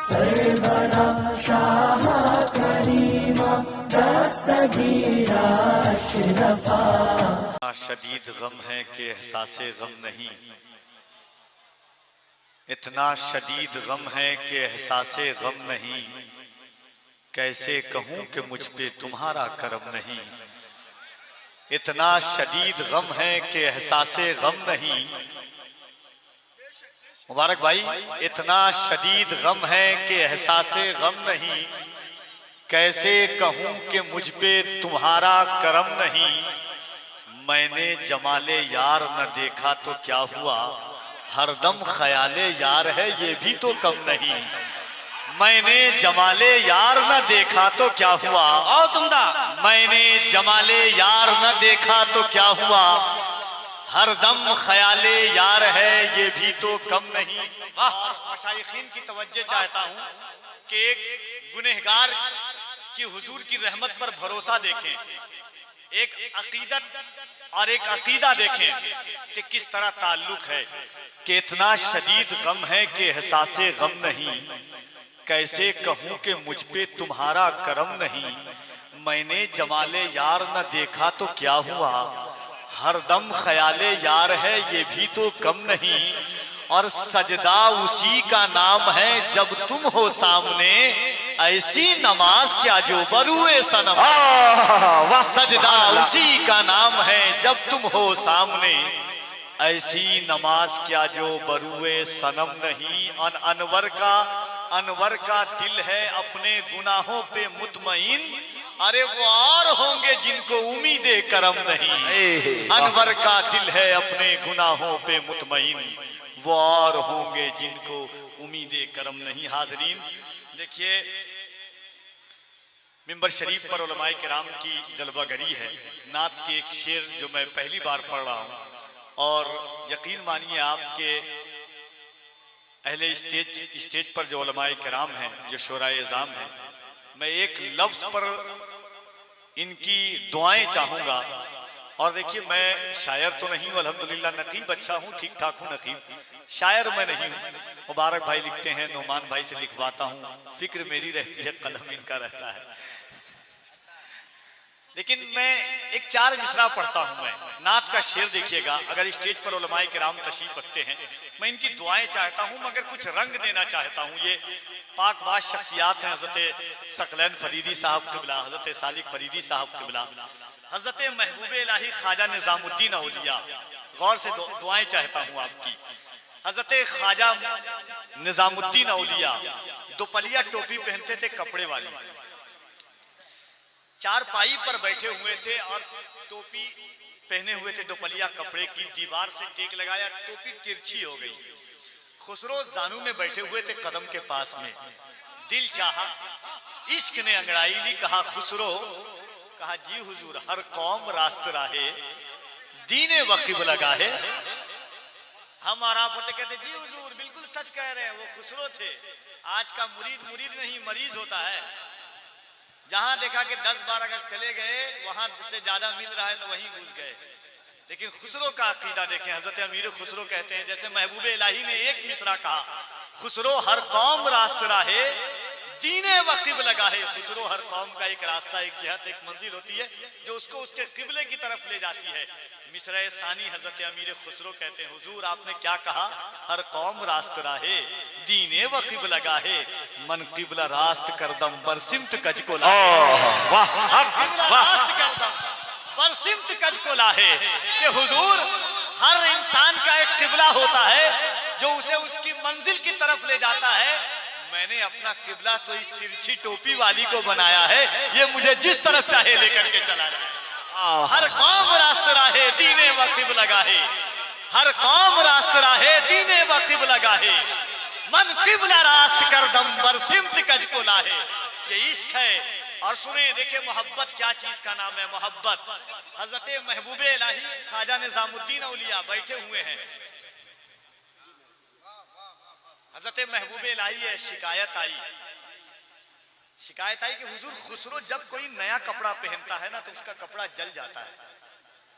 سرورا شاہ کریما دستگیر اشرفا. شدید غم ہے کہ احساس غم نہیں، اتنا شدید غم ہے کہ احساس غم نہیں، کیسے کہوں کہ مجھ پہ تمہارا کرم نہیں. اتنا شدید غم ہے کہ احساس غم نہیں. مبارک بھائی، اتنا شدید غم ہے کہ احساس غم نہیں، کیسے کہوں کہ مجھ پہ تمہارا کرم نہیں. میں نے جمال یار نہ دیکھا تو کیا ہوا، ہر دم خیال یار ہے یہ بھی تو کم نہیں. میں نے جمال یار نہ دیکھا تو کیا ہوا، آؤ تم دا میں نے جمال یار نہ دیکھا تو کیا ہوا، ہر دم خیال یار ہے یہ بھی تو کم نہیں. اور مشائخین کی توجہ چاہتا ہوں کہ ایک گنہگار کی حضور کی رحمت پر بھروسہ دیکھیں، ایک عقیدت اور ایک عقیدہ دیکھیں کہ کس طرح تعلق ہے. کہ اتنا شدید غم ہے کہ احساس غم نہیں، کیسے کہوں کہ مجھ پہ تمہارا کرم نہیں. میں نے جمال یار نہ دیکھا تو کیا ہوا، ہر دم خیال یار ہے یہ بھی تو کم نہیں. اور سجدہ اسی کا نام ہے جب تم ہو سامنے، ایسی نماز کیا جو بروئے صنم. سجدہ اسی کا نام ہے جب تم ہو سامنے، ایسی نماز کیا جو بروئے صنم نہیں. انور کا دل ہے اپنے گناہوں پہ مطمئن، ارے وہ اور ہوں گے جن کو امید کرم نہیں. انور کا دل ہے اپنے گناہوں پہ مطمئن، وہ اور ہوں گے جن کو امید کرم نہیں. حاضرین دیکھیے، منبر شریف پر علماء کرام کی جلوہ گری ہے. نعت کی ایک شعر جو میں پہلی بار پڑھ رہا ہوں، اور یقین مانیے آپ کے اہل اسٹیج پر جو علماء کرام ہیں، جو شورائے عظام ہیں، میں ایک لفظ پر ان کی دعائیں چاہوں گا. اور دیکھیے، میں شاعر تو نہیں ہوں، الحمدللہ نقیب اچھا ہوں، ٹھیک ٹھاک ہوں نقیب، شاعر میں نہیں ہوں. مبارک بھائی لکھتے ہیں، نعمان بھائی سے لکھواتا ہوں، فکر میری رہتی ہے، قلم ان کا رہتا ہے. لیکن میں ایک 4 مصرع پڑھتا ہوں. میں نعت کا شعر دیکھیے گا. اگر اسٹیج پر علماء کرام تشریف رکھتے ہیں، میں ان کی دعائیں چاہتا ہوں، مگر کچھ رنگ دینا چاہتا ہوں. یہ پاک باز شخصیات ہیں، حضرت ثقلین فریدی صاحب قبلہ، حضرت سالک فریدی صاحب قبلہ، حضرت محبوب الہی خواجہ نظام الدین اولیاء. غور سے دعائیں چاہتا ہوں آپ کی. حضرت خواجہ نظام الدین اولیاء دوپلیہ ٹوپی پہنتے تھے کپڑے والی، چار پائی پر بیٹھے ہوئے تھے اور ٹوپی پہنے ہوئے تھے دوپلیہ کپڑے کی. دیوار سے ٹیک لگایا، ٹوپی ترچھی ہو گئی. خسرو زانو میں بیٹھے ہوئے تھے قدم کے پاس میں. دل چاہا، عشق نے انگڑائی لی، کہا خسرو، کہا جی حضور، ہر قوم راست راہے، دین وقب لگا ہے. ہم آرام ہوتے کہتے جی حضور بالکل سچ کہہ رہے ہیں. وہ خسرو تھے. آج کا مرید نہیں، مریض ہوتا ہے. جہاں دیکھا کہ 10 بار اگر چلے گئے، وہاں سے زیادہ مل رہا ہے تو وہیں گھس گئے. لیکن خسرو کا عقیدہ دیکھیں. حضرت امیر خسرو کہتے ہیں، جیسے محبوب الہی نے ایک مصرع کہا، خسرو ہر قوم راست راہے، دین وقب لگا ہے. خسرو ہر قوم کا ایک راستہ، ایک جہت، ایک منزل ہوتی ہے جو اس کو اس کے قبلے کی طرف لے جاتی ہے. مصرع ثانی حضرت امیر خسرو کہتے ہیں، حضور آپ نے کیا کہا، ہر قوم راست راہے، دین وقب لگا ہے، من قبلہ راست کردم بر سمت کج کو لاہے. راست کردم بر سمت کج کو لاہے. کہ حضور ہر انسان کا ایک قبلہ ہوتا ہے جو اسے اس کی منزل کی طرف لے جاتا ہے. میں نے اپنا قبلہ تو اس ترچھی ٹوپی والی کو بنایا ہے، یہ مجھے جس طرف چاہے لے کر کے چلا جائے. ہر قوم راست راہے، دین وقب لگا ہے، ہر قوم راست راہے، دین وقب لگا ہے، من قبلہ راست کردم بر سمت کج کو لاہے. یہ عشق ہے. اور سنیں، دیکھیں محبت کیا چیز کا نام ہے. محبت. حضرت محبوب الہی خواجہ نظام الدین اولیاء بیٹھے ہوئے ہیں. حضرت محبوب الہی ہے، شکایت آئی کہ حضور خسرو جب کوئی نیا کپڑا پہنتا ہے نا تو اس کا کپڑا جل جاتا ہے.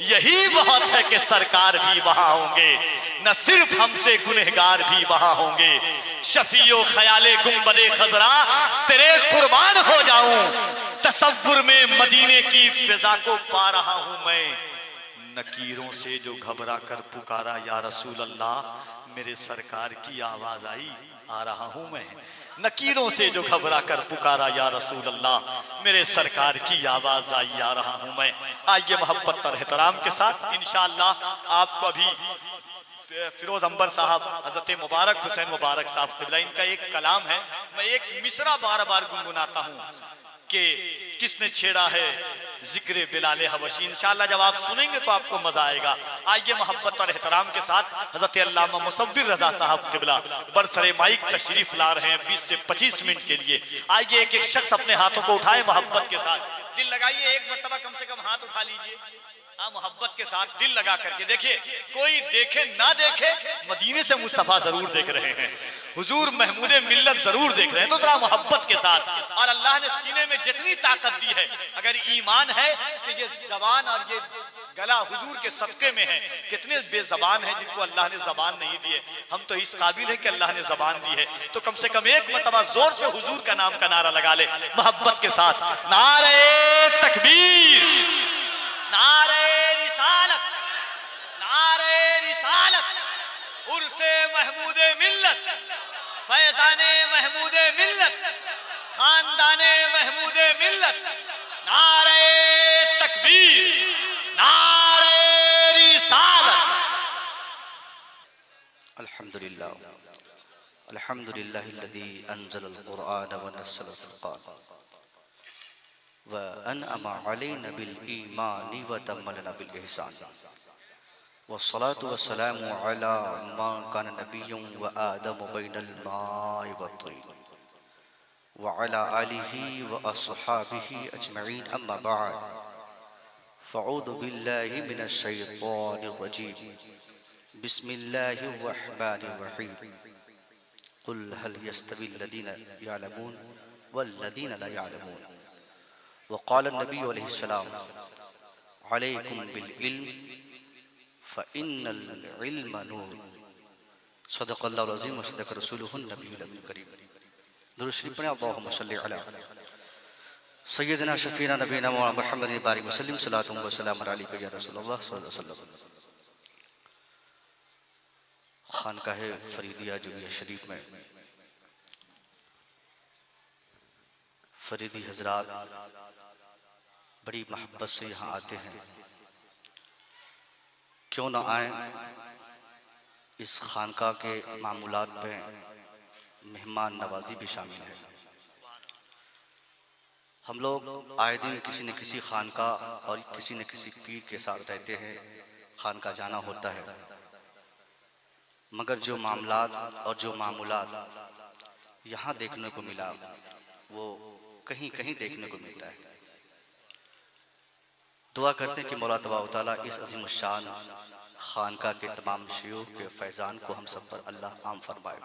یہی بہت ہے کہ سرکار بھی وہاں ہوں گے، نہ صرف ہم سے گنہگار بھی وہاں ہوں گے۔ شفیع و خیال گنبد خضرا تیرے قربان ہو جاؤں، تصور میں مدینے کی فضا کو پا رہا ہوں میں۔ نکیروں سے جو گھبرا کر پکارا یا رسول اللہ، میرے سرکار کی آواز آئی آ رہا ہوں میں۔ نکیروں سے جو گھبرا کر پکارا یا رسول اللہ، میرے سرکار کی آواز آئی آ رہا ہوں میں۔ آئیے محبت اور احترام کے ساتھ انشاءاللہ آپ کو ابھی فیروز عنبر صاحب، حضرت مبارک حسین مبارک صاحب قبلہ، ان کا ایک کلام ہے، میں ایک مصرع بار بار گنگناتا ہوں کہ کس نے چھیڑا ہے ذکر بلال حبشی۔ انشاءاللہ جب آپ سنیں گے تو آپ کو مزہ آئے گا۔ آئیے محبت اور احترام کے ساتھ حضرت علامہ مصور رضا صاحب قبلہ برسر مائک تشریف لا رہے ہیں 20 سے 25 منٹ کے لیے۔ آئیے ایک ایک شخص اپنے ہاتھوں کو اٹھائے محبت کے ساتھ، دل لگائیے، ایک مرتبہ کم سے کم ہاتھ اٹھا لیجئے محبت کے ساتھ، دل لگا کر کے دیکھیے، کوئی دیکھے نہ دیکھے مدینے سے مصطفیٰ ضرور دیکھ رہے ہیں، حضور محمود ملت ضرور دیکھ رہے ہیں، تو ذرا محبت کے ساتھ۔ اور اللہ نے سینے میں جتنی طاقت دی ہے، اگر ایمان ہے کہ یہ زبان اور یہ گلا حضور کے صدقے میں ہے، کتنے بے زبان ہیں جن کو اللہ نے زبان نہیں دی ہے، ہم تو اس قابل ہے کہ اللہ نے زبان دی ہے، تو کم سے کم ایک مرتبہ زور سے حضور کا نام کا نعرہ لگا لے محبت کے ساتھ، نعرہ تکبیر، نعرہ رسالت، نعرہ رسالت، عرس محمود ملت، فیضان محمود ملت، خاندان محمود ملت، نعرہ تکبیر، نعرہ رسالت۔ الحمدللہ الحمدللہ الذی انزل القرآن ونزل الفرقان وأنعم علينا بالإيمان وتملنا بالإحسان والصلاة والسلام على من كان نبي وآدم بين الماء والطين وعلى آله وأصحابه أجمعين أما بعد فأعوذ بالله من الشيطان الرجيم بسم الله الرحمن الرحيم قل هل يستوي الذين يعلمون والذين لا يعلمون وقال النبي عليه السلام عليكم بالعلم فإن العلم نور صدق الله العظيم وصدق رسوله النبي الكريم۔ درود شریف پڑھیں، اللهم صل علی سیدنا شفیعنا نبینا محمد بارک وسلم، صلاۃ و سلام علیک یا رسول اللہ صلی اللہ علیہ وسلم۔ خانقاہ فریدیہ جویہ شریف میں فریدی حضرات بڑی محبت سے یہاں آتے ہیں، کیوں نہ آئیں؟ اس خانقاہ کے معمولات میں مہمان نوازی بھی شامل ہے۔ ہم لوگ آئے دن کسی نہ کسی خانقاہ اور کسی نہ کسی پیر کے ساتھ رہتے ہیں، خانقاہ جانا ہوتا ہے، مگر جو معاملات اور جو معمولات یہاں دیکھنے کو ملا وہ کہیں کہیں دیکھنے کو ملتا ہے۔ دعا کرتے ہیں کہ مولا تبارک و تعالیٰ اس عظیم الشان خانقاہ کے تمام شیوخ کے فیضان کو ہم سب پر اللہ عام فرمائے،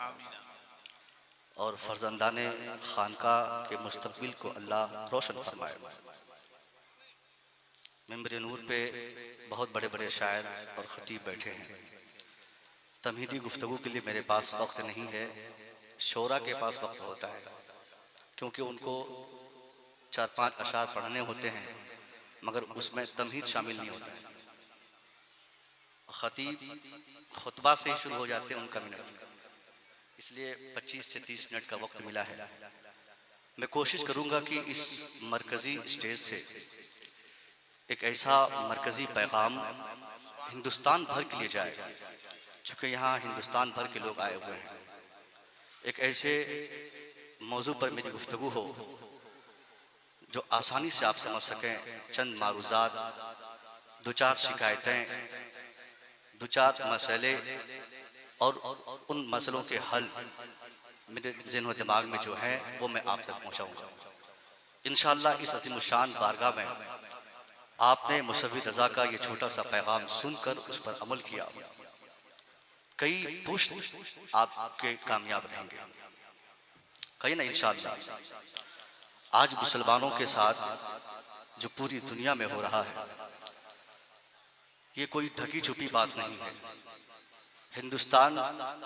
اور فرزندان خانقاہ کے مستقبل کو اللہ روشن فرمائے۔ ممبر نور پہ بہت بڑے بڑے شاعر اور خطیب بیٹھے ہیں، تمہیدی گفتگو کے لیے میرے پاس وقت نہیں ہے، شعراء کے پاس وقت ہوتا ہے، کیونکہ ان کو 4-5 اشعار پڑھنے ہوتے ہیں، مگر اس میں تمہید شامل نہیں ہوتا ہے۔ خطیب خطبہ سے ہی شروع ہو جاتے ہیں ان کا منٹ، اس لیے 25 سے 30 منٹ کا وقت ملا ہے۔ میں کوشش کروں گا کہ اس مرکزی اسٹیج سے ایک ایسا مرکزی پیغام ہندوستان بھر کے لیے جائے، چونکہ یہاں ہندوستان بھر کے لوگ آئے ہوئے ہیں، ایک ایسے موضوع پر میری گفتگو ہو جو آسانی سے آپ سمجھ سکیں، چند معروضات، 2-4 شکایتیں، 2-4 مسئلے اور ان مسئلوں کے حل میرے ذہن و دماغ میں جو ہیں وہ میں آپ تک پہنچاؤں گا۔ انشاءاللہ اس عظیم الشان بارگاہ میں آپ نے مصور رضا کا یہ چھوٹا سا پیغام سن کر اس پر عمل کیا، کئی پشت آپ کے کامیاب رہیں گے، کہیں نہ انشاءاللہ۔ آج مسلمانوں کے ساتھ جو پوری دنیا میں ہو رہا ہے، یہ کوئی ڈھکی چھپی بات نہیں ہے. ہندوستان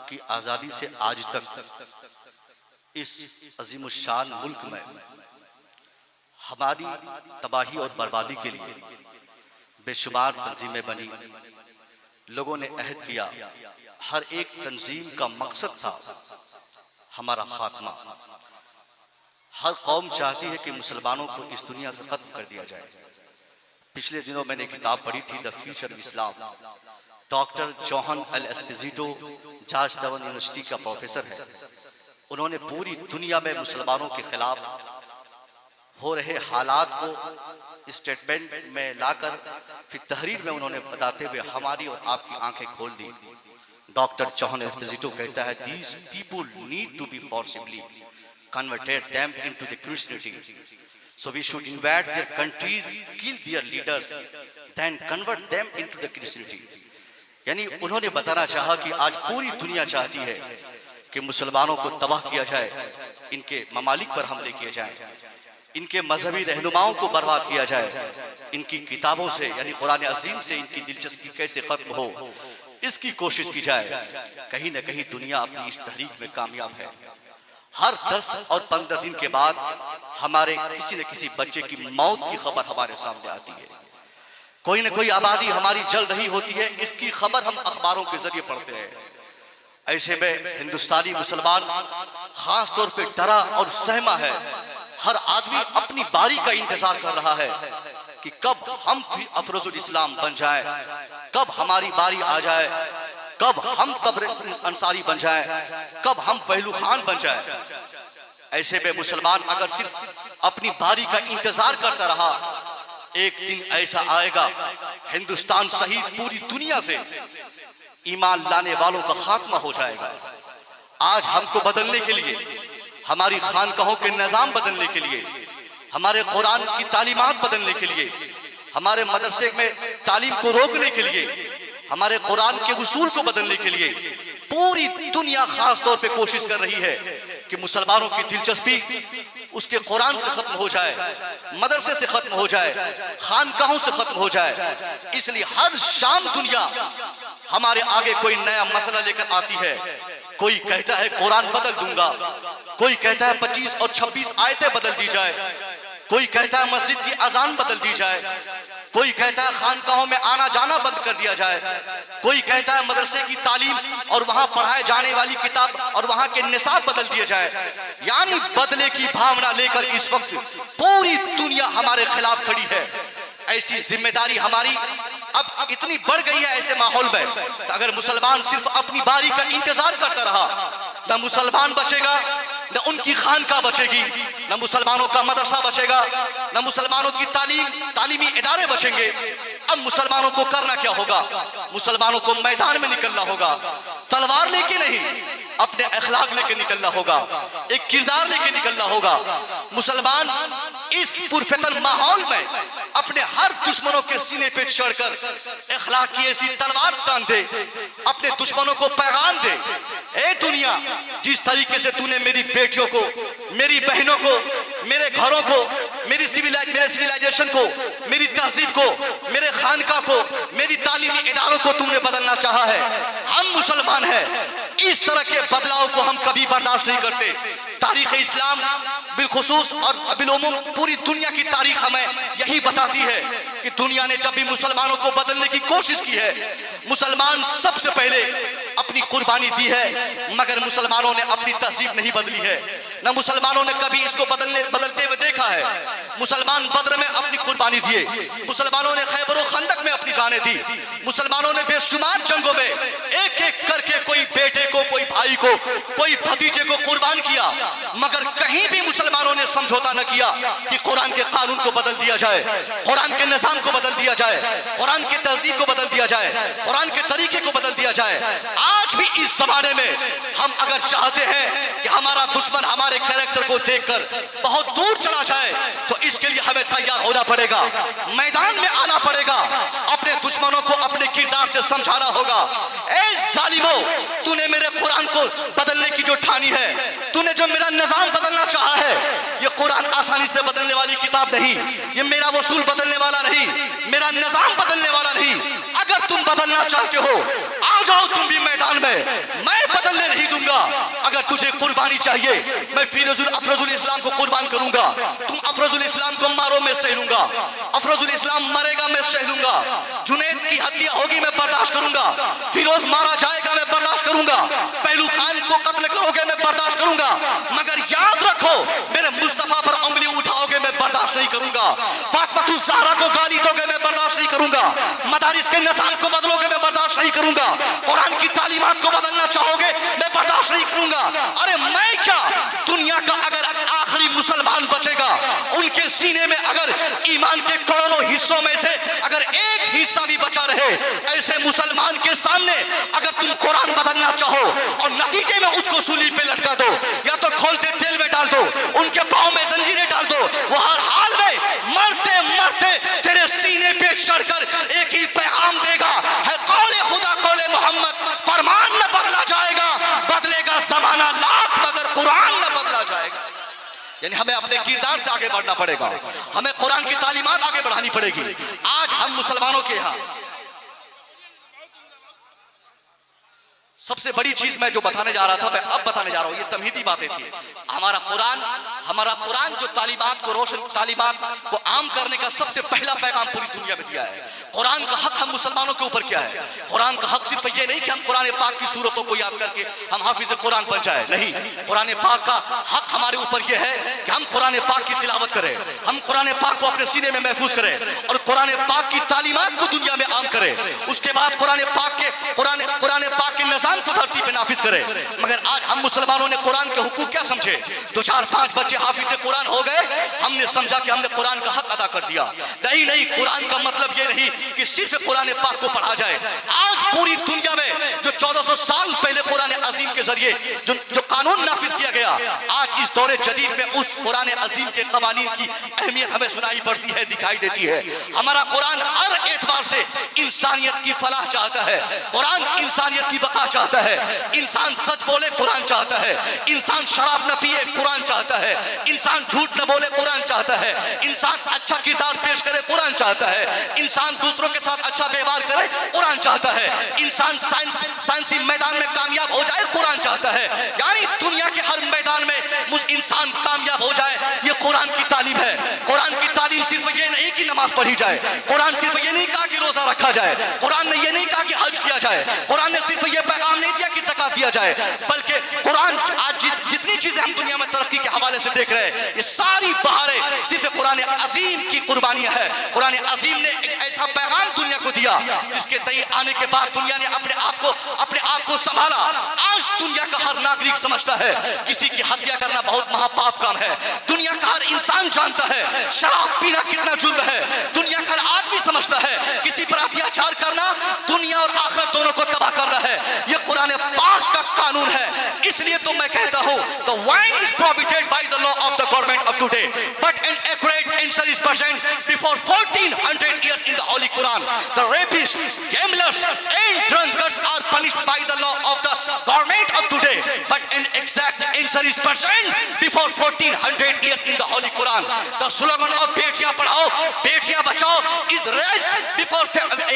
کی آزادی سے آج تک اس عظیم الشان ملک میں ہماری تباہی اور بربادی کے لیے بے شمار تنظیمیں بنی. لوگوں نے عہد کیا، ہر ایک تنظیم کا مقصد تھا ہمارا خاتمہ. ہر قوم چاہتی ہے کہ مسلمانوں کو اس دنیا سے ختم کر دیا جائے. پچھلے دنوں میں نے کتاب پڑھی تھی the future of Islam. Doctor John L Esposito Georgetown university کا پروفیسر ہے. انہوں نے پوری دنیا میں مسلمانوں کے خلاف ہو رہے حالات کو اسٹیٹمنٹ میں لا کر پھر تحریر میں انہوں نے بتاتے ہوئے ہماری اور آپ کی آنکھیں کھول دی. ڈاکٹر جوہن ایسپوزیٹو کہتا ہے these people need to be forcibly converted them into the Christianity. So we should invade their countries, kill their leaders, then convert them into the Christianity. یعنی انہوں نے بتانا چاہا کہ آج پوری دنیا چاہتی ہے کہ مسلمانوں کو تباہ کیا جائے، ان کے ممالک پر حملے کیے جائیں، ان کے مذہبی رہنماؤں کو برباد کیا جائے، ان کی کتابوں سے یعنی قرآن عظیم سے ان کی دلچسپی کیسے ختم ہو اس کی کوشش کی جائے. کہیں نہ کہیں دنیا اپنی اس تحریک میں کامیاب ہے. ہر 10 اور 15 دن کے بعد ہمارے کسی نہ کسی بچے کی موت کی خبر ہمارے سامنے آتی ہے. کوئی نہ کوئی آبادی ہماری جل رہی ہوتی ہے، اس کی خبر ہم اخباروں کے ذریعے پڑھتے ہیں. ایسے میں ہندوستانی مسلمان خاص طور پہ ڈرا اور سہما ہے. ہر آدمی اپنی باری کا انتظار کر رہا ہے کہ کب ہم افروز الاسلام بن جائیں، کب ہماری باری آ جائے، کب ہم تبریز انصاری بن جائیں، کب ہم پہلو خان بن جائیں. ایسے میں مسلمان اگر صرف اپنی باری کا انتظار کرتا رہا، ایک دن ایسا آئے گا ہندوستان سہیت پوری دنیا سے ایمان لانے والوں کا خاتمہ ہو جائے گا. آج ہم کو بدلنے کے لیے، ہماری خانقاہوں کے نظام بدلنے کے لیے، ہمارے قرآن کی تعلیمات بدلنے کے لیے، ہمارے مدرسے میں تعلیم کو روکنے کے لیے، ہمارے قرآن کے اصول کو بدلنے کے لیے پوری دنیا خاص طور پہ کوشش کر رہی ہے کہ مسلمانوں کی دلچسپی اس کے قرآن سے ختم ہو جائے، مدرسے سے ختم ہو جائے، خانقاہوں سے ختم ہو جائے. اس لیے ہر شام دنیا ہمارے آگے کوئی نیا مسئلہ لے کر آتی ہے. کوئی کہتا ہے قرآن بدل دوں گا، کوئی کہتا ہے 25 اور 26 آیتیں بدل دی جائے، کوئی کہتا ہے مسجد کی اذان بدل دی جائے، کوئی کہتا ہے خانقاہوں میں آنا جانا بند کر دیا جائے، کوئی کہتا ہے مدرسے کی تعلیم اور وہاں پڑھائے جانے والی کتاب اور وہاں کے نصاب بدل دیے جائے. یعنی بدلے کی بھاونا لے کر اس وقت پوری دنیا ہمارے خلاف کھڑی ہے. ایسی ذمہ داری ہماری اب اتنی بڑھ گئی ہے ایسے ماحول میں کہ اگر مسلمان صرف اپنی باری کا انتظار کرتا رہا، نہ مسلمان بچے گا، نہ ان کی خانقاہ بچے گی، نہ مسلمانوں کا مدرسہ بچے گا، نہ مسلمانوں کی تعلیمی ادارے بچیں گے. اب مسلمانوں کو کرنا کیا ہوگا؟ مسلمانوں کو میدان میں نکلنا ہوگا. تلوار لے کے نہیں، اپنے اخلاق لے کے نکلنا ہوگا، ایک کردار لے کے نکلنا ہوگا. مسلمان اس پرفتن ماحول میں اپنے ہر دشمنوں کے سینے پہ چڑھ کر اخلاق کی ایسی تلوار تان دے، اپنے دشمنوں کو پیغام دے، اے دنیا جس طریقے سے تو نے میری بیٹیوں کو، میری بہنوں کو، میرے گھروں کو، میرے سویلائزیشن کو، میری تہذیب کو، میرے خانقاہ کو، میری تعلیمی اداروں کو تم نے بدلنا چاہا ہے. ہم مسلمان ہیں، اس طرح کے بدلاؤ کو ہم کبھی برداشت نہیں کرتے. تاریخ اسلام بالخصوص اور بالعموم پوری دنیا کی تاریخ ہمیں یہی بتاتی ہے کہ دنیا نے جب بھی مسلمانوں کو بدلنے کی کوشش کی ہے، مسلمان سب سے پہلے اپنی قربانی دی ہے، مگر مسلمانوں نے اپنی تہذیب نہیں بدلی ہے. نہ مسلمانوں نے کبھی اس کو بدلتے ہوئے دیکھا ہے. مسلمان بدر میں اپنی قربانی دیے، مسلمانوں نے خیبر و خندق میں اپنی جانیں دی، مسلمانوں نے بے شمار جنگوں میں ایک ایک کر کے کوئی بیٹے کو، کوئی بھائی کو، کوئی بھتیجے کو قربان کیا، مگر کہیں بھی مسلمانوں نے سمجھوتا نہ کیا کہ قرآن کے قانون کو بدل دیا جائے، قرآن کے نظام کو بدل دیا جائے، قرآن کے تہذیب کو بدل دیا جائے، قرآن کے طریقے کو بدل دیا جائے. آج بھی اس زمانے میں ہم اگر چاہتے ہیں کہ ہمارا دشمن ہمارے کریکٹر کو دیکھ کر بہت دور چلا جائے تو اس کے لیے ہمیں تیار ہونا پڑے گا، میدان میں آنا پڑے گا، اپنے دشمنوں کو اپنے کردار سے سمجھانا ہوگا. اے ظالمو، تو نے میرے قرآن کو بدلنے کی جو ٹھانی ہے، تو نے جو میرا نظام بدلنا چاہا ہے، یہ قرآن آسانی سے بدلنے والی کتاب نہیں، یہ میرا وصول بدلنے والا نہیں، میرا نظام بدلنے والا نہیں. اگر بدلنا چاہتے ہو آ جاؤ تم بھی میدان میں, میں بدلنے نہیں دوں گا. اگر تجھے قربانی چاہیے میں افروز الاسلام کو قربان کروں گا. تم افروز الاسلام کو مارو میں سہ لوں گا, افروز الاسلام مرے گا میں سہ لوں گا, جنید کی ہتیا ہوگی میں برداشت کروں گا, فیروز مارا جائے گا میں برداشت کروں گا, پہلو خان کو قتل کرو گے میں برداشت کروں گا, مگر یاد رکھو میرے مصطفیٰ پر انگلی اٹھاؤ گے میں برداشت نہیں کروں گا, فاطمہ الزہرا کو گالی دو گے میں برداشت نہیں کروں گا, مدارس کے نظام کو بدلو گے میں برداشت نہیں کروں گا, قرآن کی تعلیمات کو بدلنا چاہو گے میں برداشت نہیں کروں گا. ارے میں کیا, دنیا کا اگر آخری مسلمان بچے گا ان کے سینے میں اگر ایمان کے کروڑوں حصوں میں سے اگر ایک حصہ بھی بچا رہے, ایسے مسلمان کے سامنے اگر تم قرآن بدلنا چاہو اور نتیجے میں اس کو سولی پہ لٹکا دو یا تو کھولتے تیل میں ڈال دو, ان کے پاؤں میں زنجیریں ڈال دو, وہ ہر حال میں مرتے مرتے تیرے سینے پہ چڑھ کر ایک ہی پیغام دے گا, ہے قول خدا قول محمد, فرمان نہ بدلا جائے گا, بدلے گا زمانہ لاکھ مگر قرآن نہ بدلا جائے گا. یعنی ہمیں اپنے کردار سے آگے بڑھنا پڑے گا, ہمیں قرآن کی تعلیمات آگے بڑھانی پڑے گی. آج ہم مسلمانوں کے ہاں سب سے بڑی چیز میں جو بتانے جا رہا تھا میں اب بتانے جا رہا ہوں, یہ تمہیدی باتیں تھی. ہمارا قرآن جو تعلیمات کو تعلیمات کو عام کرنے کا سب سے پہلا پیغام پوری دنیا میں دیا ہے. قرآن کا حق ہم مسلمانوں کے اوپر کیا ہے؟ قرآن کا حق صرف یہ نہیں کہ ہم قرآن پاک کی صورتوں کو یاد کر کے ہم حافظ قرآن بن جائے, نہیں. قرآن پاک کا حق ہمارے اوپر یہ ہے کہ ہم قرآن پاک کی تلاوت کریں, ہم قرآن پاک کو اپنے سینے میں محفوظ کریں اور قرآن پاک کی تعلیمات کو دنیا میں عام کریں. اس کے بعد قرآن پاک کے نظام کو دھرتی پہ نافذ کرے. مگر آج ہم مسلمانوں نے قرآن کے حقوق کیا سمجھے؟ 2-4-5 بچے حافظ قرآن ہو گئے, ہم نے سمجھا کہ ہم نے قرآن کا حق ادا کر دیا. نہیں, قرآن کا مطلب یہ نہیں کہ صرف قرآن پاک کو پڑھا جائے. آج پوری دنیا میں جو 1400 سال پہلے قرآن عظیم کے ذریعے جو قانون نافذ کیا گیا, آج اس دور جدید میں اس قرآن عظیم کے قوانین کی اہمیت ہمیں سنائی پڑتی ہے, دکھائی دیتی ہے. ہمارا قرآن ہر اعتبار سے انسانیت کی فلاح چاہتا ہے, قرآن انسانیت کی بقا چاہتا ہے, انسان سچ بولے قرآن چاہتا ہے, انسان شراب نہ پیے قرآن چاہتا ہے, انسان جھوٹ نہ بولے قرآن چاہتا ہے, انسان اچھا کردار پیش کرے قرآن چاہتا ہے, انسان دوسروں کے ساتھ اچھا ویوہار کرے قرآن چاہتا ہے, انسان سائنسی میدان میں کامیاب ہو جائے قرآن چاہتا ہے. یعنی دنیا کے ہر میدان میں انسان کامیاب ہو جائے, یہ قرآن کی تعلیم ہے. قرآن کی تعلیم صرف یہ نہیں کہ نماز پڑھی جائے, قرآن صرف یہ نہیں کہا کہ روزہ رکھا جائے, قرآن نے یہ نہیں کہا کہ حج کیا جائے, قرآن نے صرف یہ پیغام نہیں دیا کہ زکات دیا جائے, بلکہ قرآن آج جتنی چیزیں ہم دنیا میں ترقی کے حوالے سے دیکھ رہے ہیں, یہ ساری بہاریں صرف قرآن عظیم کی قربانیاں ہے. قرآن عظیم نے ایک ایسا پیغام دنیا کو دیا جس کے تئیں آنے کے بعد دنیا نے اپنے آپ کو سنبھالا. آج دنیا کا ہر ناگرک سمجھتا ہے کسی کی ہتیا کرنا بہت مہا پاپ کام ہے. دنیا کا ہر انسان جانتا ہے شراب پینا کتنا جرم ہے. دنیا کا ہر آدمی سمجھتا ہے کسی پر اتیاچار کرنا دنیا اور آخرت دونوں کو تباہ کر رہا ہے. یہ قرآن پاک کا قانون ہے. اس لیے تو میں کہتا ہوں the wine is prohibited by the law of the government of today, but an accurate answer is present before 1400 years in the Holy Quran. The rapists, gamblers and drunkards are punished by the law of the government of today, but an exact answer is present before 1400 years in the Holy Quran. The slogan of بیٹیاں پڑھاؤ بیٹیاں بچاؤ is raised before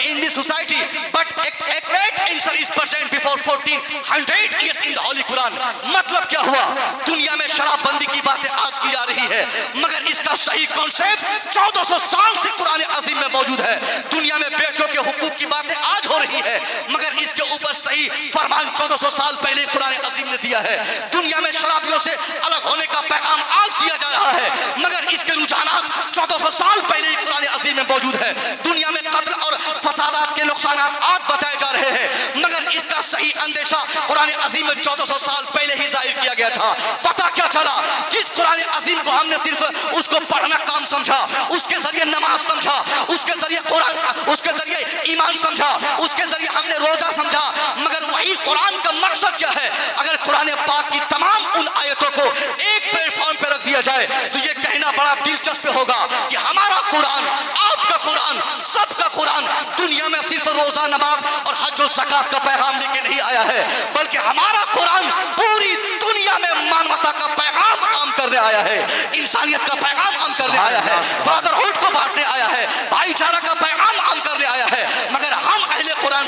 in this society, but accurate answer is present before 1400 years in the Holy Quran. مطلب کیا ہوا؟ دنیا میں شراب بندی کی باتیں آج کی جا رہی ہے, مگر اس کا صحیح کانسیپٹ 1400 سال سے قرآن عظیم میں موجود ہے. دنیا میں بیٹوں کے حقوق کی باتیں آج ہو رہی ہے, مگر اس کے اوپر صحیح فرمان 1400 سال پہلے قرآن عظیم نے دیا ہے. دنیا میں شرابیوں سے الگ ہونے کا پیغام آج دیا جا رہا ہے, مگر اس کے رجحانات 1400 سال پہلے ہی قرآن عظیم میں موجود ہے. دنیا میں قتل اور فسادات کے نقصانات آج بتائے جا رہے ہیں, مگر اس کا صحیح اندیشہ قرآن عظیم میں 1400 سال پہلے ہی ظاہر کیا گیا تھا. پتہ کیا چلا؟ جس قرآن عظیم کو ہم نے صرف اس کو پڑھنا کام سمجھا, اس کے ذریعے نماز سمجھا, اس کے ذریعے قرآن, اس کے ذریعے ایمان سمجھا, اس کے ذریعے ہم نے روزہ سمجھا, مگر وہی قرآن کا مقصد کیا ہے؟ اگر قرآن پاک کی تمام ان آیتوں کو ایک پلیٹ فارم پہ رکھ دیا جائے تو یہ کہنا بڑا دلچسپ ہوگا کہ ہمارا قرآن, آپ کا قرآن, سب کا قرآن دنیا میں صرف روزہ, نماز اور حج و زکات کا پیغام لے کے نہیں آیا ہے, بلکہ ہمارا قرآن پوری دنیا میں مانوتا کا پیغام عام کرنے آیا ہے, انسانیت کا پیغام عام کرنے آیا ہے, برادرہوڈ کو بانٹنے آیا ہے, بھائی چارہ کا پیغام عام کرنے آیا ہے. مگر ہم اہل قرآن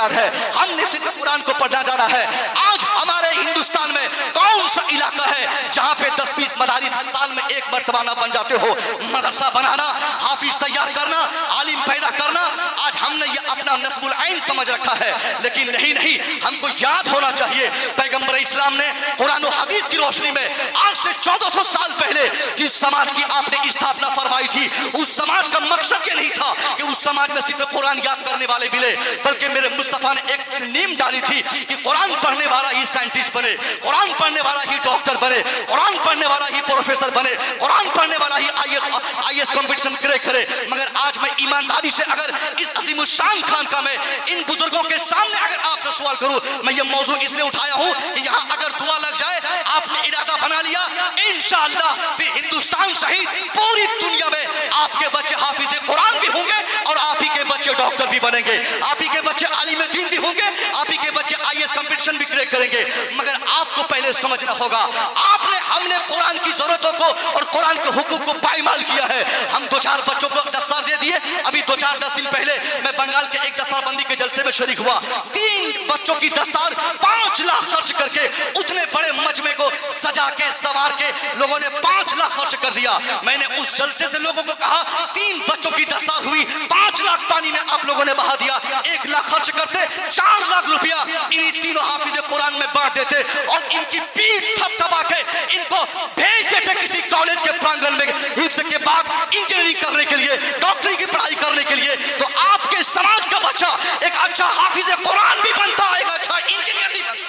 یاد ہے، ہم نے صرف قرآن کو پڑھنا جانا ہے۔ آج ہمارے ہندوستان میں کون سا علاقہ ہے جہاں پہ 10-20 مدارس سال میں ایک مرتبہ نہ بن جاتے ہو؟ مدرسہ بنانا، حافظ تیار کرنا، عالم پیدا کرنا، آج ہم نے یہ اپنا نصب العین سمجھ رکھا ہے۔ لیکن نہیں، ہم کو یاد ہونا چاہیے پیغمبر اسلام نے قرآن و حدیث کی روشنی میں آج سے 1400 سال پہلے جس سماج کی آپ نے استھاپنا فرمائی تھی، اس سماج کا مقصد یہ نہیں تھا کہ اس سماج میں صرف قرآن یاد کرنے والے ملے، بلکہ میرے مصطفیٰ نے ایک نیم ڈالی تھی کہ قرآن پڑھنے والا ہی سائنٹسٹ بنے، قرآن پڑھنے والا ہی ڈاکٹر بنے، قرآن پڑھنے والا ہی پروفیسر بنے، قرآن پڑھنے والا ہی آئی ایس کمپٹیشن کریک کرے۔ مگر آج میں ایمانداری سے اگر اس عظیم الشان خانقاہ میں ان بزرگوں کے سامنے اگر آپ سے سوال کروں، میں یہ موضوع اس لیے اٹھایا ہوں کہ یہاں اگر دعا لگ جائے، آپ نے ارادہ بنا لیا، انشاءاللہ پھر ہندوستان شہید پوری دنیا میں آپ کے بچے حافظ قرآن بھی ہوں گے اور آپ ہی کے بچے ڈاکٹر بھی بنیں گے، آپ ہی کے بچے عالم دین بھی ہوں گے، آپ ہی کے بچے آئی ایس کمپٹیشن بھی کریک کریں گے۔ مگر آپ کو پہلے سمجھنا ہوگا، ہم نے قرآن کی ضرورتوں کو اور قرآن کے حقوق کو پائمال کیا ہے۔ ہم 2-4 بچوں کو دستار دے دیے، ابھی 2-4-10 دن پہلے میں بنگال کے ایک دستار بندی کے جلسے میں شریک ہوا، 3 بچوں کی دستار 5 لاکھ خرچ کر کے اتنے بڑے مجمع کو سجا کے سوار کے لوگوں نے 5 لاکھ خرچ کر دیا۔ میں نے اس جلسے سے لوگوں کو کہا 3 بچوں کی دستار ہوئی، 5 لاکھ پانی میں آپ لوگوں نے بہا دیا، 1 لاکھ خرچ کرتے 4 لاکھ روپیہ انہی تینوں حافظ قرآن میں بانٹ دیتے اور ان کی پیٹھ تھپ تھپا کے ان کو بھیج دیتے کسی کالج کے پرانگن میں حفظ کے بعد انجینئرنگ کرنے کے لیے، ڈاکٹری کی پڑھائی کرنے کے لیے۔ تو آپ کے سماج کا بچہ ایک اچھا حافظ قرآن بھی بنتا، ایک اچھا انجینئر بھی بنتا۔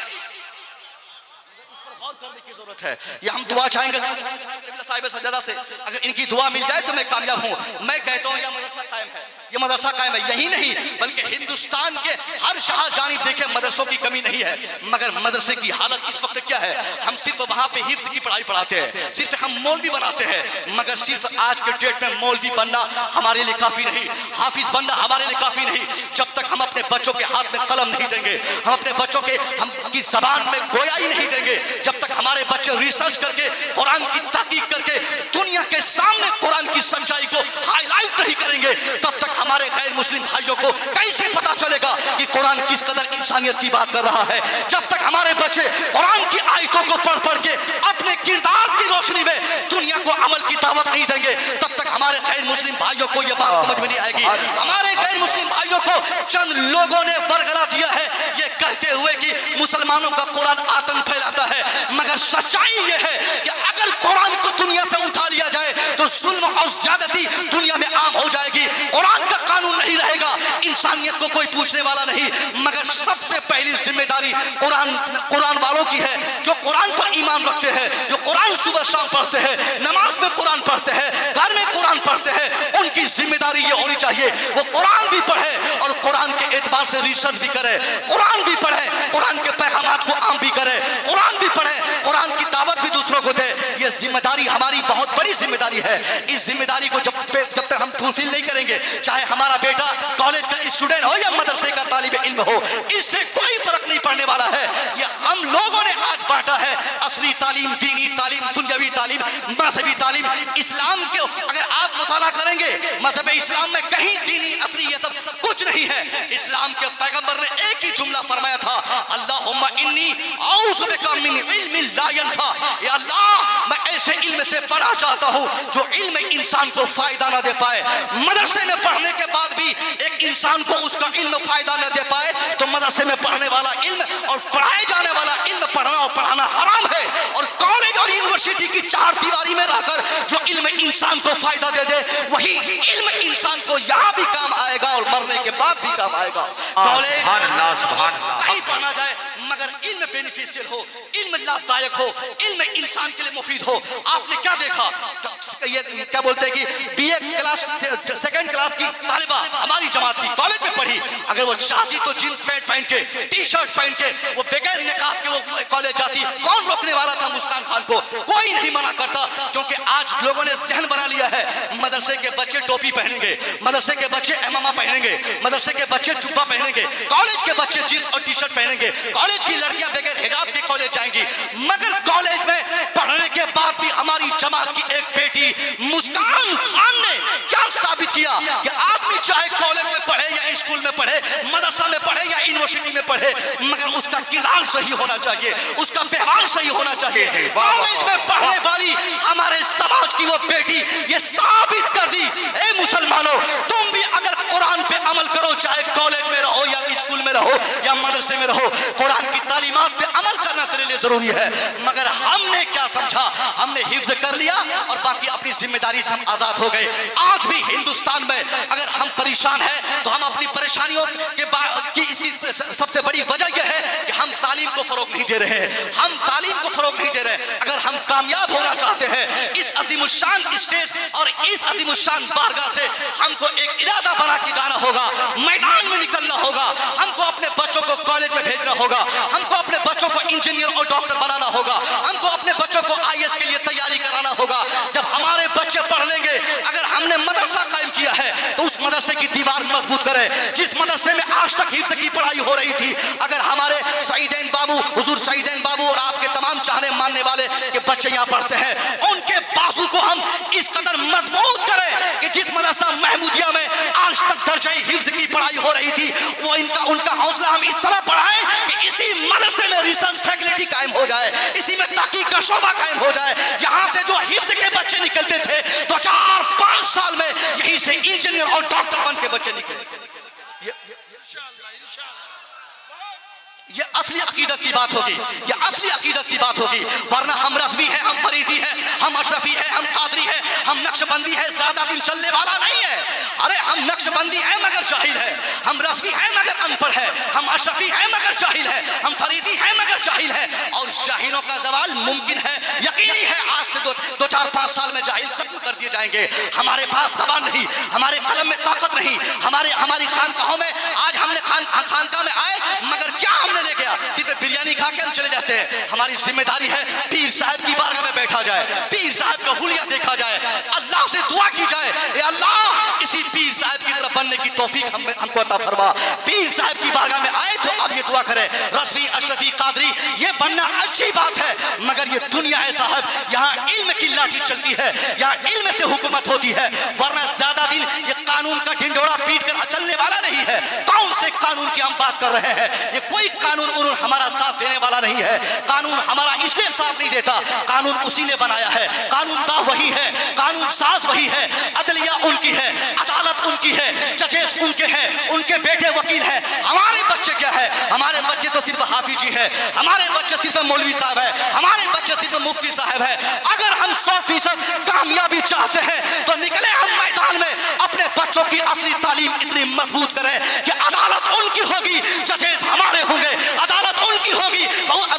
کرنے کی ضرورت ہے۔ یہ ہم دعا چاہیں گے صاحب سجادہ سے، اگر ان کی دعا مل جائے تو میں کامیاب ہوں۔ میں کہتا ہوں یہ مدرسہ قائم ہے، یہ مدرسہ قائم ہے، یہی نہیں بلکہ ہندوستان کے ہر شہر جانب دیکھیں مدرسوں کی کمی نہیں ہے۔ مگر مدرسے کی حالت اس وقت کیا ہے؟ ہم صرف وہاں پہ حفظ کی پڑھائی پڑھاتے ہیں، صرف ہم مولوی بناتے ہیں، مگر صرف آج کے ڈیٹ میں مولوی بننا ہمارے لیے کافی نہیں، حافظ بننا ہمارے لیے کافی نہیں۔ جب تک ہم اپنے بچوں کے ہاتھ میں قلم نہیں دیں گے، ہم اپنے بچوں کے ہم کی زبان میں گویائی نہیں دیں گے، جب تک ہمارے بچے ریسرچ کر کے قرآن کی تحقیق کر کے دنیا کے سامنے قرآن کی سچائی کو ہائی لائٹ نہیں کریں گے، تب تک ہمارے غیر مسلم بھائیوں کو کیسے پتا چلے گا کہ قرآن کس قدر انسانیت کی بات کر رہا ہے؟ جب تک ہمارے بچے قرآن کی آیتوں کو پڑھ پڑھ کے اپنے کردار کی روشنی میں دنیا کو عمل کی دعوت نہیں دیں گے، تب تک ہمارے غیر مسلم بھائیوں کو یہ بات سمجھ میں نہیں آئے گی۔ ہمارے غیر مسلم بھائیوں کو چند لوگوں نے برگلا دیا ہے یہ کہتے ہوئے کہ مسلمانوں کا قرآن آتنک پھیلاتا ہے، مگر سچائی یہ ہے کہ اگر قرآن کو دنیا سے اٹھا لیا جائے تو ظلم اور زیادتی دنیا میں عام ہو جائے گی، قرآن کا قانون نہیں رہے گا، انسانیت کو کوئی پوچھنے والا نہیں۔ مگر سب سے پہلی ذمہ داری قرآن والوں کی ہے، جو قرآن پر ایمان رکھتے ہیں، جو قرآن صبح شام پڑھتے ہیں، نماز میں قرآن پڑھتے ہیں، گھر میں قرآن پڑھتے ہیں، ان کی ذمہ داری یہ ہونی چاہیے وہ قرآن بھی پڑھے اور قرآن کے اعتبار سے ریسرچ بھی کرے، قرآن بھی پڑھے، قرآن کے پیغامات کو عام بھی کرے، قرآن بھی پڑھے، قرآن کی دعوت بھی دوسروں کو دے۔ یہ ذمہ داری ہماری بہت بڑی ذمہ داری ہے۔ اس ذمہ داری کو جب تک ہم فلفل نہیں کریں گے، چاہے ہمارا بیٹا کالج کا اسٹوڈنٹ ہو یا مدرسے کا طالب علم ہو، اس سے کوئی فرق نہیں پڑنے والا ہے۔ یہ ہم لوگوں نے آج بانٹا ہے اصلی تعلیم، دینی تعلیم، دنیاوی تعلیم، مذہبی تعلیم۔ اسلام کے اگر آپ مطالعہ کریں گے مذہب اسلام میں کہیں دینی اصلی یہ سب کچھ نہیں ہے۔ اسلام کے پیغمبر نے ایک ہی جملہ فرمایا تھا، اللہم انی اعوذ بک من علم لا ينفع، یا اللہ میں ایسے علم سے پڑھنا چاہتا ہوں جو علم انسان کو فائدہ نہ دے پائے۔ مدرسے میں پڑھنے کے بعد بھی ایک انسان کو اس کا علم فائدہ نہ دے پائے تو مدرسے میں پڑھنے والا علم اور پڑھائے جانے والا علم پڑھنا اور پڑھانا حرام ہے۔ اور کالج اور یونیورسٹی کی 4 دیواری میں رہ کر جو علم انسان کو فائدہ دے دے وہی علم انسان کو یہاں بھی کام آئے گا اور مرنے کے بعد بھی کام آئے گا۔ کالج نہیں پڑھنا جائے مگر علم بینیفیشل ہو، علم لابھدائک ہو، علم انسان کے لیے مفید ہو۔ آپ نے کیا دیکھا؟ یہ کیا بولتے ہیں کہ be a class 2nd class کی طالبہ ہماری جماعت کی کالج میں پڑھی، اگر وہ چاہتی تو جینس پینٹ پہن کے، ٹی شرٹ پہن کے وہ بغیر نقاب کے وہ کالج جاتی، کون روکنے والا تھا؟ مسکان خان کو کوئی نہیں منع کرتا، کیونکہ آج لوگوں نے ذہن بنا لیا ہے مدرسے کے بچے ٹوپی پہنیں گے، مدرسے کے بچے امامہ پہنیں گے، مدرسے کے بچے جبہ پہنیں گے، کالج کے بچے جینس اور ٹی شرٹ پہنیں گے، کالج کی لڑکیاں بغیر حجاب کے کالج جائیں گی۔ مگر کالج میں پڑھنے کے بعد بھی ہماری جماعت کی ایک بیٹی مسکان خان نے کیا ثابت کیا کہ آدمی چاہے کالج میں پڑھے یا اسکول میں پڑھے، مدرسہ میں پڑھے یا یونیورسٹی یونیورسٹی میں پڑھے مگر اس کا کردار صحیح ہونا چاہیے, اس کا بیان صحیح ہونا چاہیے. کالج میں پڑھنے والی ہمارے سماج کی وہ بیٹی یہ ثابت کر دی, اے مسلمانوں تم بھی اگر قرآن پہ عمل کرو, چاہے کالج میں رہو یا اسکول میں رہو یا مدرسے میں رہو, قرآن کی تعلیمات پہ عمل کرنا تیرے لیے ضروری ہے. مگر ہم نے کیا سمجھا, ہم نے حفظ کر لیا اور باقی اپنی ذمہ داری سے ہم آزاد ہو گئے. آج بھی ہندوستان میں اگر ہم پریشان ہیں تو ہم اپنی پریشانیوں کی اس کی سب سے بڑی وجہ یہ ہے کہ ہم تعلیم کو فروغ نہیں دے رہے ہیں, ہم تعلیم کو فروغ نہیں دے رہے. اگر ہم کامیاب ہونا چاہتے ہیں اس عظیم الشان اسٹیج اور اس عظیم الشان بارگاہ سے ہم کو ایک ارادہ بنا کے جانا ہوگا, میدان میں نکلنا ہوگا, ہم کو اپنے بچوں کو کالج میں بھیجنا ہوگا, ہم کو اپنے بچوں کو انجینئر اور ڈاکٹر بنانا ہوگا, ہم کو اپنے بچوں کو IAS کے لیے تیاری کرانا ہوگا. جب ہمارے بچے پڑھ لیں گے, اگر ہم نے مدرسہ قائم کیا ہے تو اس مدرسے کی دیوار مضبوط کرے. جس مدرسے میں آج تک حفظ کی پڑھائی ہو رہی تھی, اگر ہمارے سعیدین بابو, حضور سعیدین بابو اور آپ کے تمام چاہنے ماننے والے کے بچے یہاں پڑھتے ہیں, ان کے بازو کو ہم اس قدر مضبوط کریں کہ جس مدرسہ محمودیہ میں آج تک درجہ حفظ کی پڑھائی ہو رہی تھی وہ ان کا حوصلہ ہم اس طرح بڑھائیں کہ اسی مدرسے میں ریسرچ فیکلٹی قائم ہو جائے, اسی میں تحقیق کا شعبہ قائم ہو جائے. یہاں سے جو حفظ کے بچے نکلتے تھے 2-4-5 سال میں یہیں سے انجینئر اور ڈاکٹر بن کے بچے نکلے. یہ اصلی عقیدت کی بات ہوگی, یہ اصلی عقیدت کی بات ہوگی. ورنہ ہم رضوی ہیں, ہم فریدی ہیں, ہم اشرفی ہیں, ہم قادری ہیں, ہم نقشبندی ہیں, زیادہ دن چلنے والا نہیں ہے. ارے ہم نقشبندی ہیں مگر جاہل ہیں, ہم رضوی ہیں مگر ان پڑھ ہیں, ہم اشرفی ہیں مگر جاہل ہیں, ہم فریدی ہیں مگر جاہل ہیں. اور جاہلوں کا زوال ممکن ہے, یقینی ہے. آج سے 2-4-5 سال میں جاہل ختم کر دیے جائیں گے. ہمارے پاس زبان نہیں, ہمارے قلم میں طاقت نہیں. ہماری خانقاہوں میں آج ہم نے خانقاہ میں آئے مگر کیا ہم نے لے گیا, صرف بریانی کھا کے ہم چلے جاتے ہیں. ہماری ذمہ داری ہے پیر صاحب کی بارگاہ میں بیٹھا جائے, پیر صاحب کا حلیہ دیکھا جائے, اللہ سے دعا کی جائے, اے اللہ اسی پیر صاحب کی طرف بننے کی توفیق ہم کو عطا فرما. پیر صاحب کی بارگاہ میں آئے تو اب یہ دعا کرے, رضوی, اشرفی, قادری یہ بننا اچھی بات ہے مگر یہ دنیا ہے صاحب, یہاں علم کی لاٹھی چلتی ہے, یہاں علم سے حکومت ہوتی ہے. ورنہ زیادہ دن یہ قانون کا ڈنڈورا پیٹ کر چلنے والا نہیں ہے. کون سے قانون کی ہم بات کر رہے ہیں, یہ کوئی قانون ہمارا ساتھ دینے والا نہیں ہے. قانون ہمارا اس لیے ساتھ نہیں دیتا, قانون اسی نے بنایا ہے, قانون دا وہی ہے, قانون ساز وہی ہے, عدلیہ ان کی ہے, عدالت ان کی ہے, ججز ان کے ہیں, ان کے بیٹے وکیل ہیں. ہمارے بچے کیا ہے, ہمارے بچے تو صرف حافظ جی ہے, ہمارے بچے صرف مولوی صاحب ہے, ہمارے بچے صرف مفتی صاحب ہے. اگر ہم 100% کامیابی چاہتے ہیں تو نکلے ہم میدان میں, اپنے بچوں کی اصلی تعلیم اتنی مضبوط کریں کہ عدالت ان کی ہوگی, ججز ہمارے ہوں گے, عدالت ان کی ہوگی,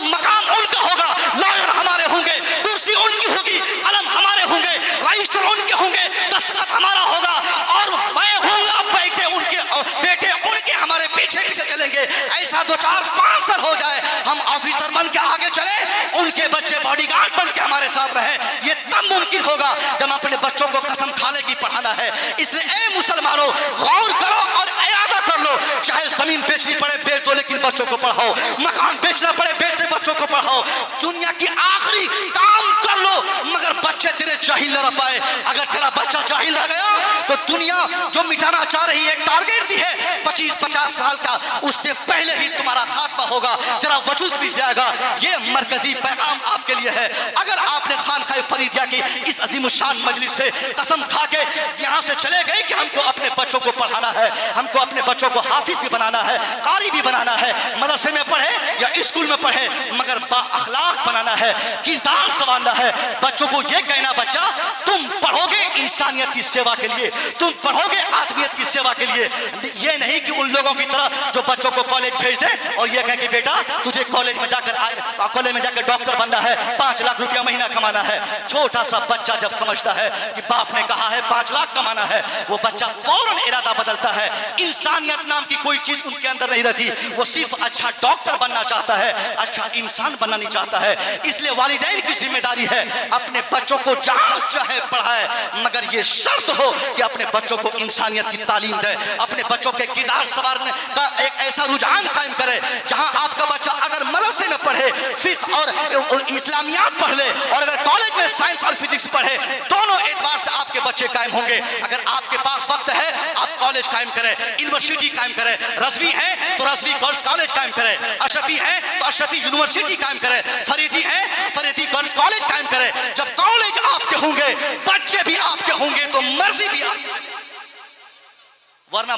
مقام ان کا ہوگا, لائر ہمارے ہوں گے, کرسی ان کی ہوگی, قلم ہمارے ہوں گے, رجسٹر ان کے ہوں گے, دستخط ہمارا ہوگا, اور میں ہوں گا بیٹے ان کے, بیٹے ان کے ہمارے پیچھے پیچھے چلیں گے. ایسا 2-4-5 سال ہو جائے ہم آفیسر بن کے آگے چلے, ان کے بچے باڈی گارڈ بن کے ہمارے ساتھ رہے. یہ تب ممکن ہوگا جب اپنے بچوں کو قسم کھانے کی پڑھانا ہے. اس لیے اے مسلمانوں غور کرو اور ارادہ کر لو, چاہے زمین بیچنی پڑے بیچ دو لیکن بچوں کو پڑھاؤ, مکان بیچنا پڑے بیچ دے بچوں کو پڑھاؤ. دنیا کی آخری کام کر لو مگر بچے تیرے جاہل نہ رہ پائے. اگر تیرا بچہ جاہل رہ گیا تو دنیا جو مٹانا چاہ رہی ہے, ٹارگیٹ دی ہے 25-50 سال کا, اس سے پہلے ہی تمہارا خاتمہ ہوگا, تیرا وجود بھی جائے گا. یہ مرکزی پیغام آپ کے لیے ہے. اگر آپ نے خانقاہ فریدیہ کی اس عظیم الشان مجلس سے قسم کھا کے یہاں سے چلے گئے کہ ہم کو اپنے بچوں کو پڑھانا ہے, ہم کو اپنے بچوں کو حافظ بھی بنانا ہے, قاری بھی بنانا ہے, مدرسے میں پڑھے یا اسکول میں پڑھے مگر با اخلاق بنانا ہے, کردار سنوارنا ہے. بچوں کو یہ کہنا, بچہ تم پڑھو گے انسانیت کی سیوا کے لیے, تم پڑھو گے آدمیت کی سیوا کے لیے. یہ نہیں کہ ان لوگوں کی طرح جو بچوں کو کالج بھیج دے اور یہ کہے کہ بیٹا تجھے کالج میں جا کر ڈاکٹر بننا ہے, 5 لاکھ روپیہ مہینہ کمانا ہے. چھوٹا سا بچہ جب سمجھتا ہے کہ باپ نے کہا ہے 5 لاکھ کمانا ہے, وہ بچہ فوراً ارادہ بدلتا ہے. انسانیت نام کی کوئی چیز ان کے اندر نہیں رہتی, وہ صرف اچھا ڈاکٹر بننا چاہتا ہے, اچھا انسان بننا نہیں چاہتا ہے. اس لیے والدین کی ذمہ داری ہے اپنے بچوں کو جہاں چاہے پڑھائے مگر یہ شرط ہو کہ اپنے بچوں کو انسانیت کی تعلیم دے, اپنے بچوں کے کردار سنوارنے کا ایک ایسا رجحان قائم کرے جہاں آپ کا بچہ اگر مدرسے میں پڑھے, فقہ اور اسلامیات پڑھ لے, اور اگر کالج میں سائنس اور فزکس پڑھے، دونوں اعتبار سے آپ کے بچے قائم ہوں گے۔ اگر آپ کے پاس وقت ہے آپ کالج قائم کریں، یونیورسٹی قائم کریں، رضوی ہیں تو رضوی گرلز کالج قائم کریں، اشرفی ہیں تو اشرفی یونیورسٹی قائم کریں، فریدی ہیں فریدی گرلز کالج قائم کریں۔ جب کالج آپ کے ہوں گے، بچے بھی آپ کے ہوں گے، تو مرضی بھی آپ، ورنہ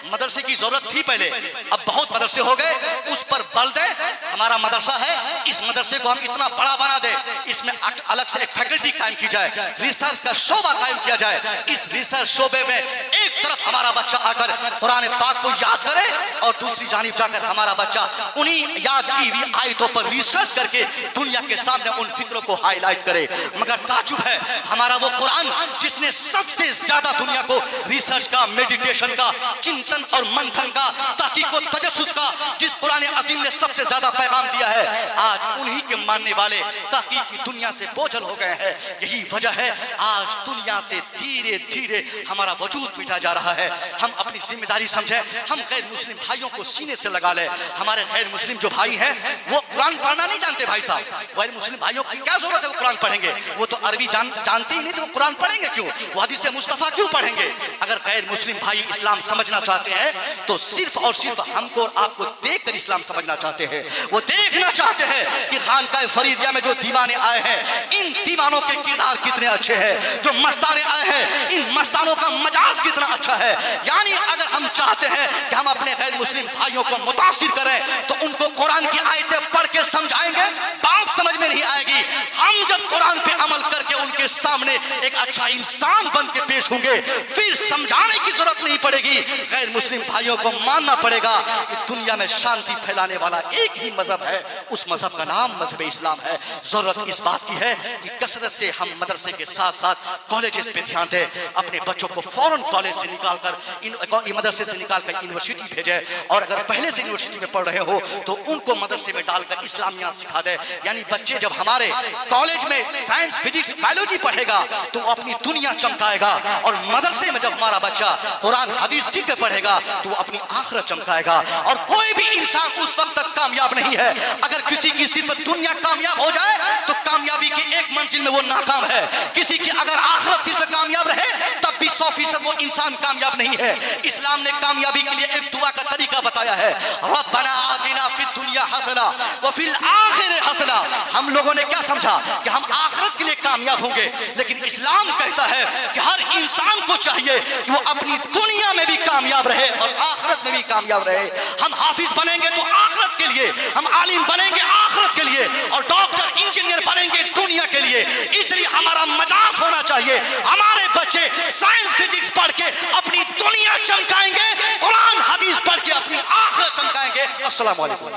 مدرسے کی ضرورت تھی پہلے، اب بہت مدرسے ہو گئے، اس پر بل دیں۔ ہمارا مدرسہ ہے، اس مدرسے کو ہم اتنا بڑا بنا دیں، اس میں الگ سے ایک فیکلٹی قائم کی جائے، ریسرچ کا شعبہ قائم کیا جائے، اس ریسرچ شعبے میں ایک طرف ہمارا بچہ آ کر قرآن پاک کو یاد کرے اور دوسری جانب جا کر ہمارا بچہ انہی یاد کی ہوئی آیتوں پر ریسرچ کر کے دنیا کے سامنے ان فکروں کو ہائی لائٹ کرے۔ مگر تعجب ہے، ہمارا وہ قرآن جس نے سب سے زیادہ دنیا کو ریسرچ کا، میڈیٹیشن کا، چنتن اور منتھن کا، تحقیق و تجسس کا، جس قرآن عظیم نے سب سے زیادہ پیغام دیا ہے، آج انہی کے ماننے والے تحقیق کی دنیا سے بوجھل ہو گئے ہیں۔ یہی وجہ ہے آج دنیا سے دھیرے دھیرے ہمارا وجود مٹا جا رہا ہے۔ ہم اپنی ذمہ داری سمجھیں، ہم غیر مسلم بھائیوں کو سینے سے لگا لیں۔ ہمارے غیر مسلم جو بھائی ہیں وہ قرآن پڑھنا نہیں جانتے بھائی صاحب، غیر مسلم بھائیوں کی کیا ضرورت ہے وہ قرآن پڑھیں گے؟ وہ تو عربی جانتے ہی نہیں تو وہ قرآن پڑھیں گے کیوں؟ وہ حدیث مصطفیٰ کیوں پڑھیں گے؟ اگر غیر مسلم بھائی اسلام سمجھنا چاہتے ہیں تو صرف اور صرف ہم کو اور آپ کو دیکھ کر اسلام سمجھنا چاہتے ہیں۔ وہ دیکھنا چاہتے ہیں کہ خانقاہ فریدیہ میں جو دیوانے آئے ہیں، ان دیوانوں کے کردار کتنے اچھے ہیں، جو مستانے آئے ہیں ان مستانوں کا مجاز کتنا اچھا ہے۔ یعنی اگر ہم چاہتے ہیں کہ ہم اپنے غیر مسلم بھائیوں کو متاثر کریں تو ان کو قرآن کی آیتیں پڑھ کے سمجھائیں گے، بات سمجھ میں نہیں آئے گی۔ ہم جب قرآن پہ عمل کر کے ان کے سامنے ایک اچھا انسان بن کے پیش ہوں گے، پھر سمجھانے کی ضرورت نہیں پڑے گی۔ غیر مسلم بھائیوں کو ماننا پڑے گا کہ دنیا میں شانتی پھیلانے والا ایک ہی مذہب ہے، اس مذہب کا نام مذہب اسلام ہے۔ ضرورت اس بات کی ہے کہ کثرت سے ہم مدرسے کے ساتھ ساتھ کالجز پہ دھیان دیں، اپنے بچوں کو فوراً کالج سے نکال کر مدرسے سے نکال کر یونیورسٹی بھیجیں، اور اگر پہلے سے یونیورسٹی میں پڑھ رہے ہو تو ان کو مدرسے میں ڈال کر اسلامیات سکھا دیں۔ یعنی بچے جب ہمارے کالج میں سائنس فزکس بایولوجی پڑھے گا تو وہ اپنی دنیا چمکائے گا، اور مدرسے میں جب ہمارا بچہ قرآن حدیث فقہ پڑھے گا تو وہ اپنی آخرت چمکائے گا۔ اور کوئی بھی انسان اس وقت تک کامیاب نہیں ہے، اگر کسی کی صرف دنیا کامیاب ہو جائے تو کامیابی کی ایک منزل میں وہ ناکام ہے، کسی کی اگر آخرت صرف کامیاب رہے تب بھی 100% وہ انسان کامیاب نہیں ہے۔ اسلام نے کامیابی کے لیے ایک دعا کا طریقہ بتایا ہے، ربنا آتنا فی الدنیا حسنہ وفی الآخرہ حسنہ۔ ہم لوگوں نے کیا سمجھا کہ ہم آخرت کے لیے کامیاب ہوں گے، لیکن اسلام کہتا ہے کہ ہر انسان کو چاہیے کہ وہ اپنی دنیا میں بھی کامیاب رہے اور آخرت میں بھی کامیاب رہے۔ ہم حافظ بنیں گے تو آخرت کے لیے، ہم عالم بنیں گے آخرت کے لیے، اور ڈاکٹر انجینئر بنیں گے دنیا کے لیے۔ اس لیے ہمارا مجاز ہونا چاہیے، ہمارے بچے سائنس فزکس پڑھ کے اپنی دنیا چمکائیں گے، قرآن حدیث پڑھ کے اپنی آخرت چمکائیں گے۔ السلام علیکم۔